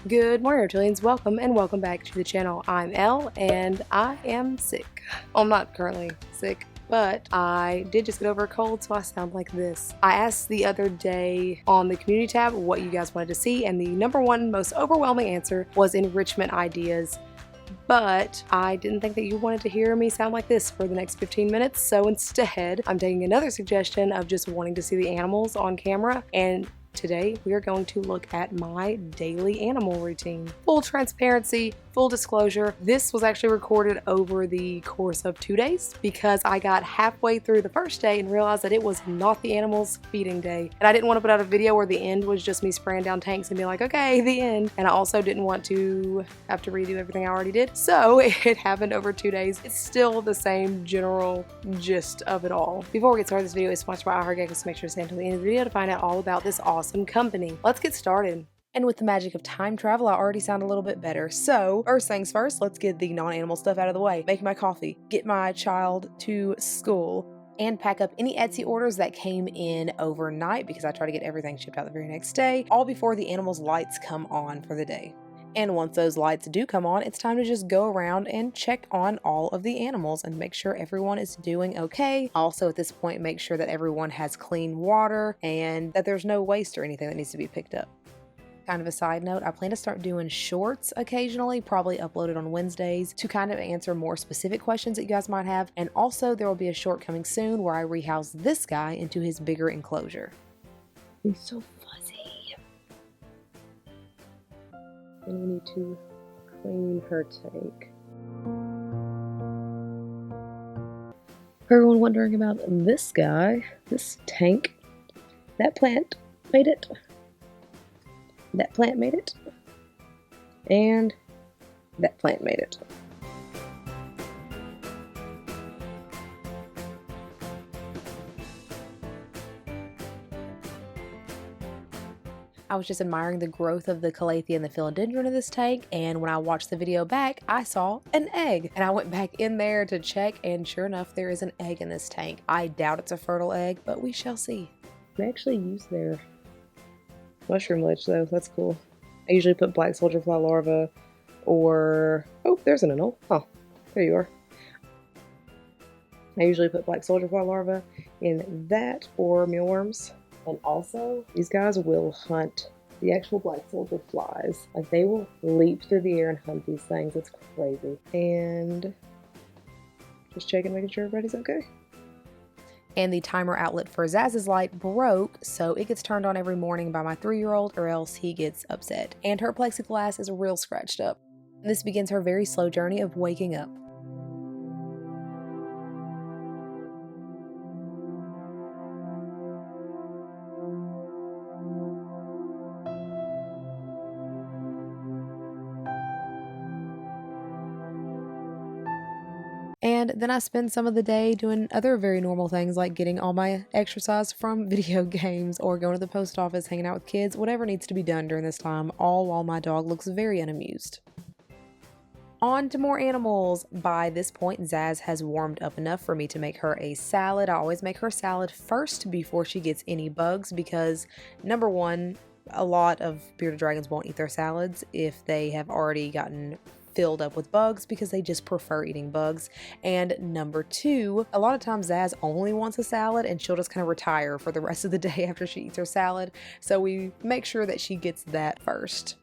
Good morning, Reptilians. Welcome and welcome back to the channel. I'm Elle and I am sick. Well, I'm not currently sick, but I did just get over a cold, so I sound like this. I asked the other day on the community tab what you guys wanted to see, and the number one most overwhelming answer was enrichment ideas. But I didn't think that you wanted to hear me sound like this for the next 15 minutes, so instead I'm taking another suggestion of just wanting to see the animals on camera, and today we are going to look at my daily animal routine. Full transparency, full disclosure, this was actually recorded over the course of 2 days because I got halfway through the first day and realized that it was not the animals' feeding day. And I didn't want to put out a video where the end was just me spraying down tanks and be like, okay, the end. And I also didn't want to have to redo everything I already did. So it happened over 2 days. It's still the same general gist of it all. Before we get started, this video is sponsored by iHeartGeckos, so make sure to stay until the end of the video to find out all about this awesome company. Let's get started. And with the magic of time travel, I already sound a little bit better. So, first things first, let's get the non-animal stuff out of the way. Make my coffee, get my child to school, and pack up any Etsy orders that came in overnight because I try to get everything shipped out the very next day, all before the animals' lights come on for the day. And once those lights do come on, it's time to just go around and check on all of the animals and make sure everyone is doing okay. Also, at this point, make sure that everyone has clean water and that there's no waste or anything that needs to be picked up. Kind of a side note, I plan to start doing shorts occasionally, probably uploaded on Wednesdays, to kind of answer more specific questions that you guys might have. And also, there will be a short coming soon where I rehouse this guy into his bigger enclosure. He's so fuzzy. And we need to clean her tank. For everyone wondering about this guy, this tank, that plant made it. That plant made it, and that plant made it. I was just admiring the growth of the calathea and the philodendron in this tank, and when I watched the video back, I saw an egg. And I went back in there to check, and sure enough, there is an egg in this tank. I doubt it's a fertile egg, but we shall see. They actually use their mushroom lich though, that's cool. I usually put black soldier fly larva or, oh, there's an anole. Oh, there you are. I usually put black soldier fly larva in that or mealworms. And also, these guys will hunt the actual black soldier flies. Like, they will leap through the air and hunt these things. It's crazy. And just checking, making sure everybody's okay. And the timer outlet for Zsasz's light broke, so it gets turned on every morning by my 3-year-old or else he gets upset. And her plexiglass is real scratched up. This begins her very slow journey of waking up. And then I spend some of the day doing other very normal things like getting all my exercise from video games or going to the post office, hanging out with kids, whatever needs to be done during this time, all while my dog looks very unamused. On to more animals. By this point, Zsasz has warmed up enough for me to make her a salad. I always make her salad first before she gets any bugs because, number one, a lot of bearded dragons won't eat their salads if they have already gotten filled up with bugs because they just prefer eating bugs. And number two, a lot of times Zsasz only wants a salad and she'll just kind of retire for the rest of the day after she eats her salad. So we make sure that she gets that first.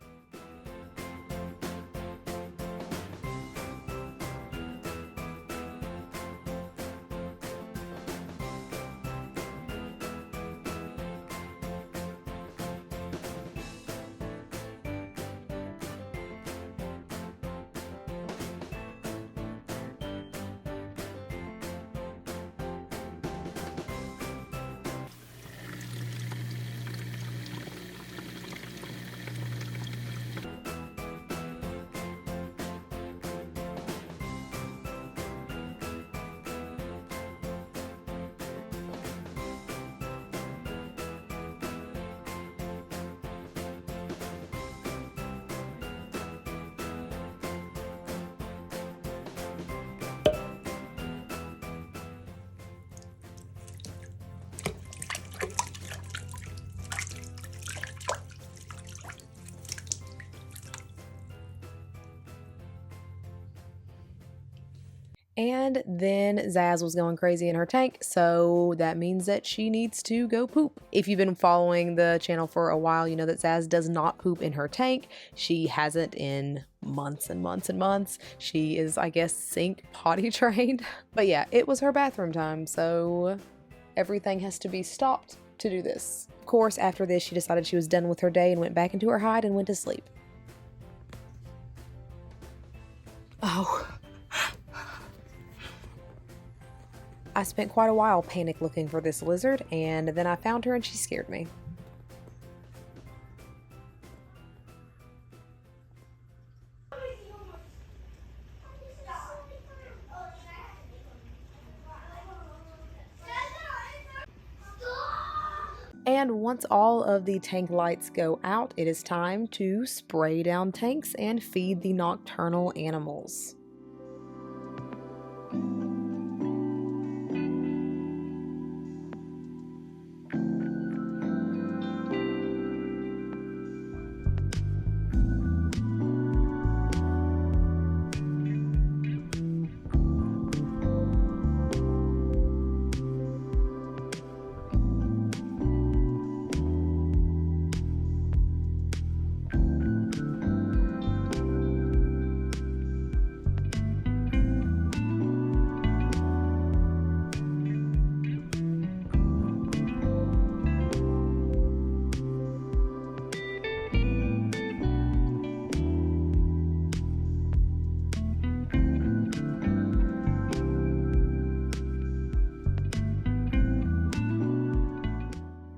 And then Zsasz was going crazy in her tank, so that means that she needs to go poop. If you've been following the channel for a while, you know that Zsasz does not poop in her tank. She hasn't in months and months and months. She is, I guess, sink potty trained. But yeah, it was her bathroom time, so everything has to be stopped to do this. Of course, after this, she decided she was done with her day and went back into her hide and went to sleep. Oh. I spent quite a while panic looking for this lizard, and then I found her and she scared me. And once all of the tank lights go out, it is time to spray down tanks and feed the nocturnal animals.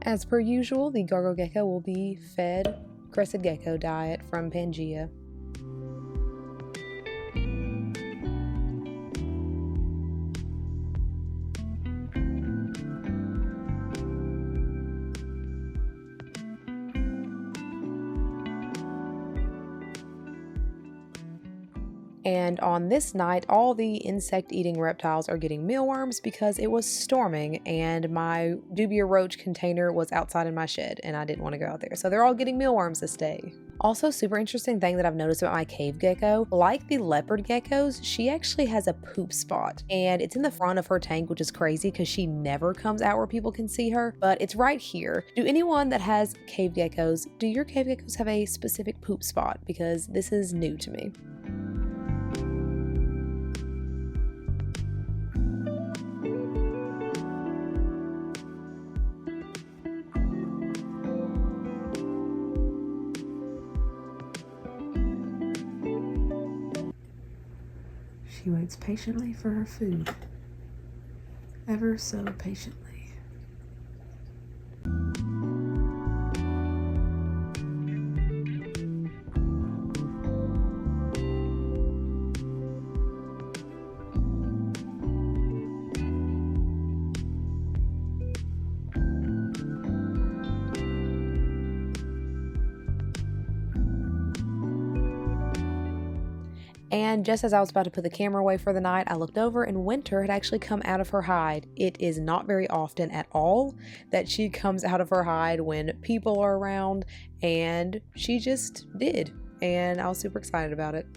As per usual, the gargo gecko will be fed crested gecko diet from Pangea. And on this night, all the insect-eating reptiles are getting mealworms because it was storming and my dubia roach container was outside in my shed and I didn't want to go out there. So they're all getting mealworms this day. Also, super interesting thing that I've noticed about my cave gecko, like the leopard geckos, she actually has a poop spot and it's in the front of her tank, which is crazy because she never comes out where people can see her, but it's right here. Do anyone that has cave geckos, do your cave geckos have a specific poop spot? Because this is new to me. She waits patiently for her food, ever so patiently. And just as I was about to put the camera away for the night, I looked over and Winter had actually come out of her hide. It is not very often at all that she comes out of her hide when people are around, and she just did. And I was super excited about it.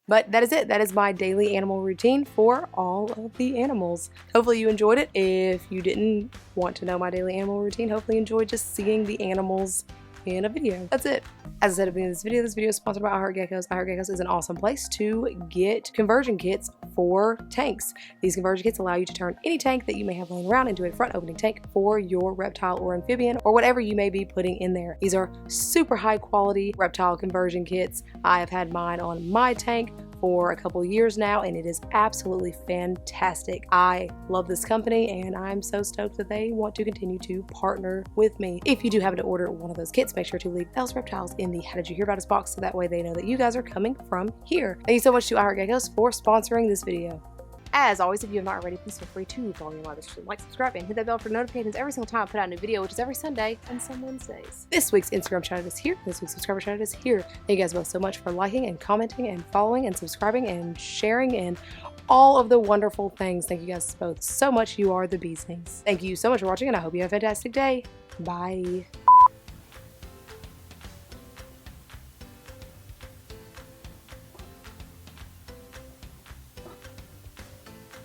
But that is it. That is my daily animal routine for all of the animals. Hopefully you enjoyed it. If you didn't want to know my daily animal routine, hopefully you enjoyed just seeing the animals in a video. That's it. As I said at the beginning of this video is sponsored by I Heart Geckos. I Heart Geckos is an awesome place to get conversion kits for tanks. These conversion kits allow you to turn any tank that you may have laying around into a front opening tank for your reptile or amphibian or whatever you may be putting in there. These are super high quality reptile conversion kits. I have had mine on my tank for a couple years now and it is absolutely fantastic. I love this company and I'm so stoked that they want to continue to partner with me. If you do happen to order one of those kits, make sure to leave Elle's Reptiles in the How Did You Hear About Us box so that way they know that you guys are coming from here. Thank you so much to I Heart Geckos for sponsoring this video. As always, if you have not already, please feel free to follow me on like, subscribe, and hit that bell for notifications every single time I put out a new video, which is every Sunday and some Wednesdays. This week's Instagram shout out is here. This week's subscriber shout out is here. Thank you guys both so much for liking and commenting and following and subscribing and sharing and all of the wonderful things. Thank you guys both so much. You are the bee's knees. Thank you so much for watching and I hope you have a fantastic day. Bye.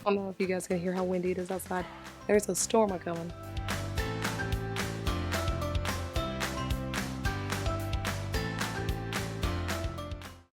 I don't know if you guys can hear how windy it is outside. There's a storm a-coming.